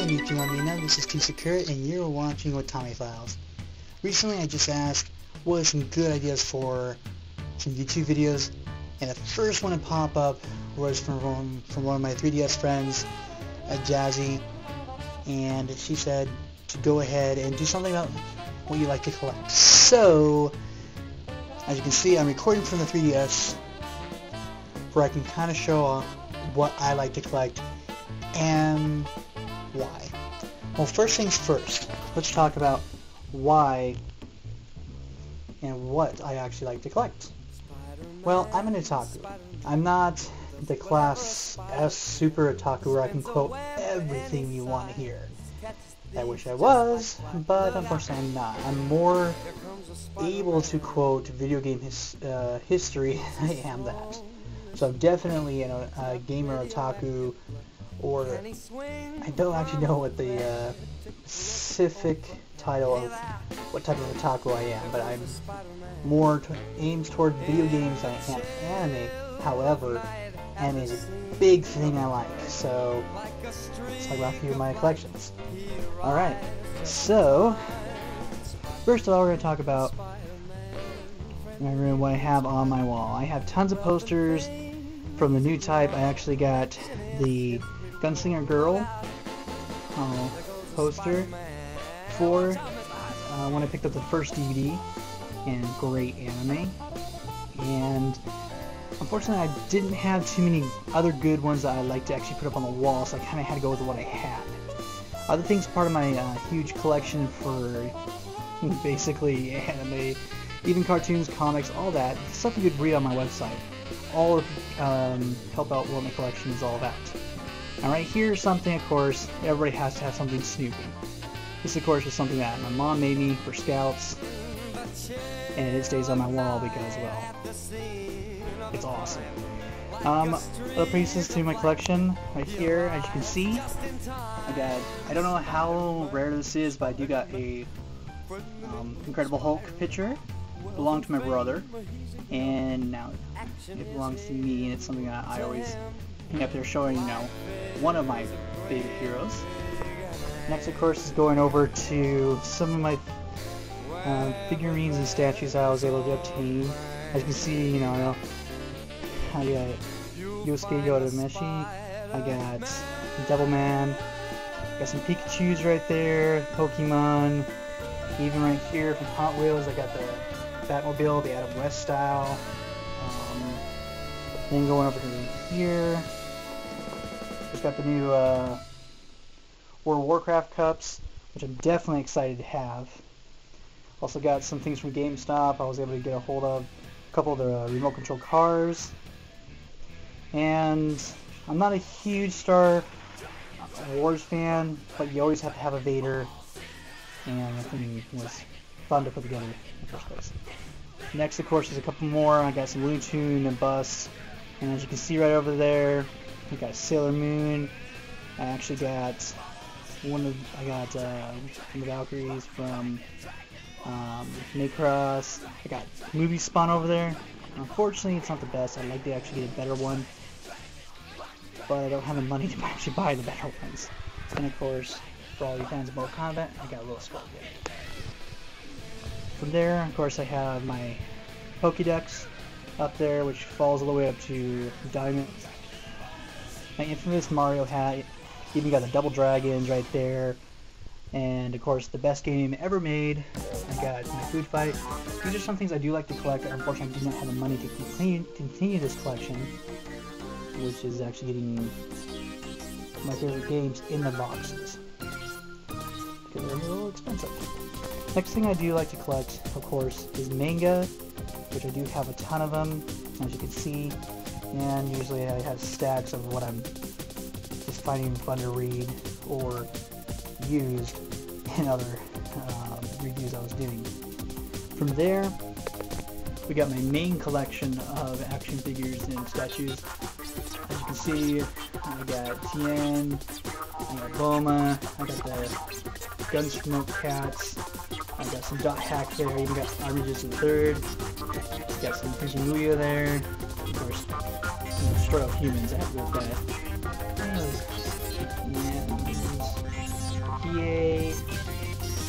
Konnichiwa Mina, this is Sakura and you're watching Otami Files. Recently I just asked what are some good ideas for some YouTube videos, and the first one to pop up was from one of my 3DS friends, Jazzy, and she said to go ahead and do something about what you like to collect. So, as you can see, I'm recording from the 3DS where I can kind of show off what I like to collect and why. Well, first things first, let's talk about why and what I actually like to collect. Well, I'm an otaku. I'm not the class S super otaku where I can quote everything you want to hear. I wish I was, but unfortunately I'm not. I'm more able to quote video game history than I am that. So I'm definitely a gamer otaku, or I don't actually know what the specific title of what type of otaku I am, but I'm more aimed toward video games than I am anime. However, anime is a big thing I like, so let's talk about a few of my collections. Alright, so first of all we're going to talk about my room, what I have on my wall. I have tons of posters from the new type. I actually got the Gunslinger Girl poster for when I picked up the first DVD, and great anime. And unfortunately I didn't have too many other good ones that I like to actually put up on the wall, so I kind of had to go with what I had. Other things part of my huge collection for basically anime, even cartoons, comics, all that, stuff you could read on my website. All help out what my collection is all about. Alright, here's something, of course, everybody has to have something Snoopy. This, of course, is something that my mom made me for Scouts, and it stays on my wall because, well, it's awesome. Other pieces to my collection, right here, as you can see, I don't know how rare this is, but I do got a Incredible Hulk picture. It belonged to my brother, and now it belongs to me, and it's something that I always hang up there showing, one of my favorite heroes. Next, of course, is going over to some of my figurines and statues I was able to obtain. As you can see, I got Yosuke Yodameshi, I got Devilman, got some Pikachus right there, Pokemon, even right here from Hot Wheels I got the Batmobile, the Adam West style. Then going over to here, just got the new World of Warcraft cups, which I'm definitely excited to have. Also got some things from GameStop. I was able to get a hold of a couple of the remote control cars. And I'm not a huge Star Wars fan, but you always have to have a Vader, and I think it was fun to put together in the first place. Next, of course, is a couple more. I got some Looney Tune and Bus, and as you can see right over there, I got Sailor Moon. I actually got the Valkyries from Macross. I got Movie Spawn over there. Unfortunately, it's not the best. I'd like to actually get a better one, but I don't have the money to actually buy the better ones. And of course, for all you fans of Mortal Kombat, I got a little Scorpion. From there, of course, I have my Pokédex up there, which falls all the way up to Diamond. My infamous Mario hat, even got the Double Dragons right there. And of course, the best game ever made, I got my Food Fight. These are some things I do like to collect. Unfortunately, I do not have the money to continue this collection, which is actually getting my favorite games in the boxes, because they're a little expensive. Next thing I do like to collect, of course, is manga, which I do have a ton of them, as you can see, and usually I have stacks of what I'm just finding fun to read or used in other reviews I was doing. From there, we got my main collection of action figures and statues. As you can see, I got Tien, I got Bulma, I got the Gunsmoke Cats, I got some Dot Hack there, I even got Armistice III, got some Pijimuya there, of course, Destroy All Humans, I have to go with that. And BA.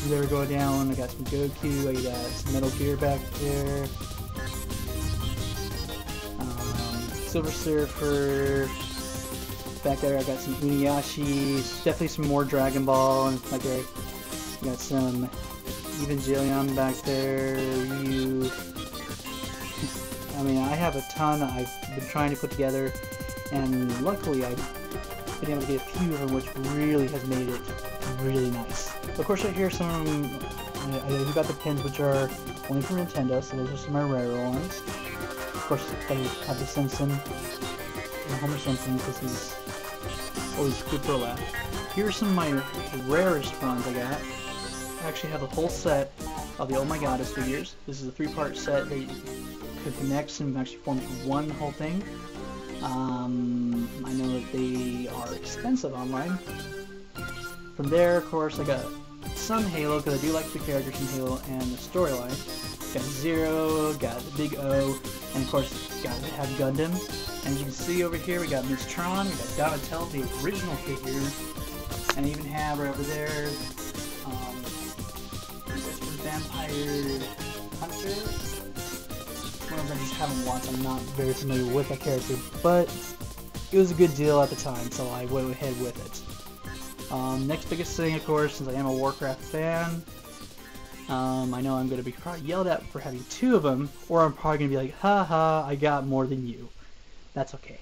There we go down. I got some Goku. I got some Metal Gear back there. Silver Surfer. Back there, I got some Inuyasha. Definitely some more Dragon Ball. And like I got some Evangelion back there. Ryu. I mean, I have a ton I've been trying to put together, and luckily I've been able to get a few of them, which really has made it really nice. Of course, right here some, I do got the pins, which are only for Nintendo, so those are some of my rarer ones. Of course, I have the Simpson, Homer Simpson, because he's always good for a laugh. Here are some of my rarest ones I got. I actually have a whole set of the Oh My Goddess figures. This is a 3-part set that could connect and actually form one whole thing. I know that they are expensive online. From there, of course, I got some Halo because I do like the characters in Halo and the storyline. Got Zero, got the Big O, and of course, got to have Gundam. And as you can see over here, we got Miss Tron, we got Donatello, the original figure, and I even have right over there, Vampire Hunter. One of them I just haven't watched. I'm not very familiar with that character, but it was a good deal at the time, so I went ahead with it. Next biggest thing, of course, since I am a Warcraft fan, I know I'm going to be probably yelled at for having 2 of them, or I'm probably going to be like, haha, I got more than you. That's okay.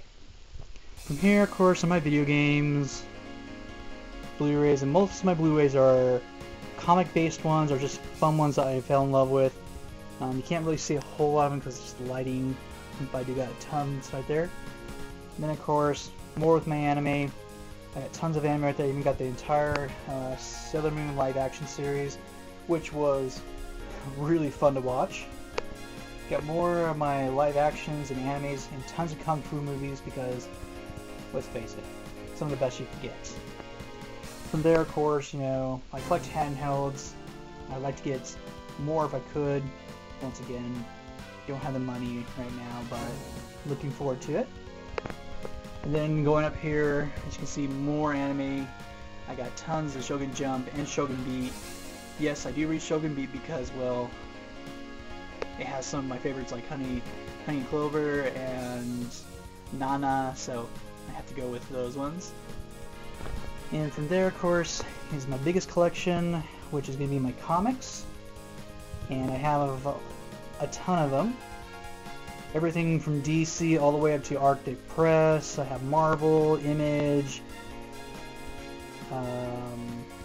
From here, of course, on my video games, Blu-rays, and most of my Blu-rays are comic-based ones or just fun ones that I fell in love with. You can't really see a whole lot of them because it's just lighting, but I do got tons right there. And then of course, more with my anime. I got tons of anime right there. I even got the entire Sailor Moon live-action series, which was really fun to watch. Got more of my live-actions and animes and tons of kung fu movies because, let's face it, some of the best you can get. From there, of course, you know, I collect handhelds. I'd like to get more if I could. Once again, don't have the money right now, but looking forward to it. And then going up here, as you can see, more anime. I got tons of Shogun Jump and Shogun Beat. Yes, I do read Shogun Beat because, well, it has some of my favorites like Honey and Clover and Nana, so I have to go with those ones. And from there, of course, is my biggest collection, which is going to be my comics. And I have a ton of them. Everything from DC all the way up to Arctic Press. I have Marvel, Image,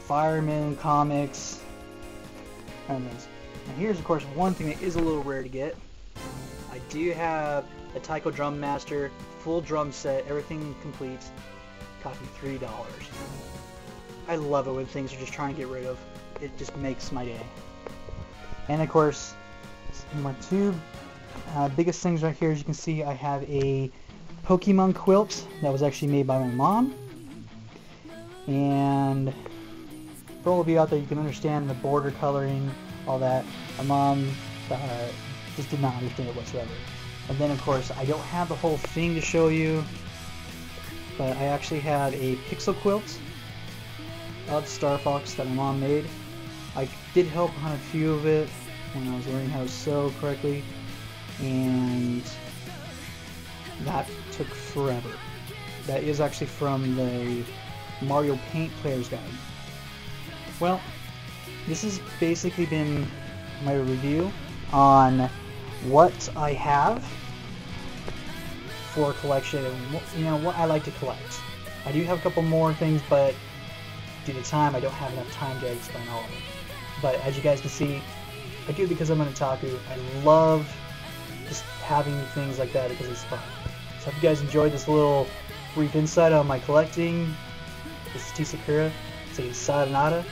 Fireman Comics. Anyways, now here's, of course, one thing that is a little rare to get. I do have a Taiko Drum Master, full drum set, everything complete. Cost me $3. I love it when things are just trying to get rid of. It just makes my day. And of course, my 2 biggest things right here, as you can see, I have a Pokemon quilt that was actually made by my mom. And for all of you out there, you can understand the border coloring, all that. My mom just did not understand it whatsoever. And then, of course, I don't have the whole thing to show you, but I actually have a pixel quilt of Star Fox that my mom made. I did help on a few of it when I was learning how to sew correctly, and that took forever. That is actually from the Mario Paint Player's Guide. Well, this has basically been my review on what I have for collection and, you know, what I like to collect. I do have a couple more things, but due to time, I don't have enough time to explain all of them. But as you guys can see, I do it because I'm an otaku. I love just having things like that because it's fun. So I hope you guys enjoyed this little brief insight on my collecting. This is T Sakura saying sayonara.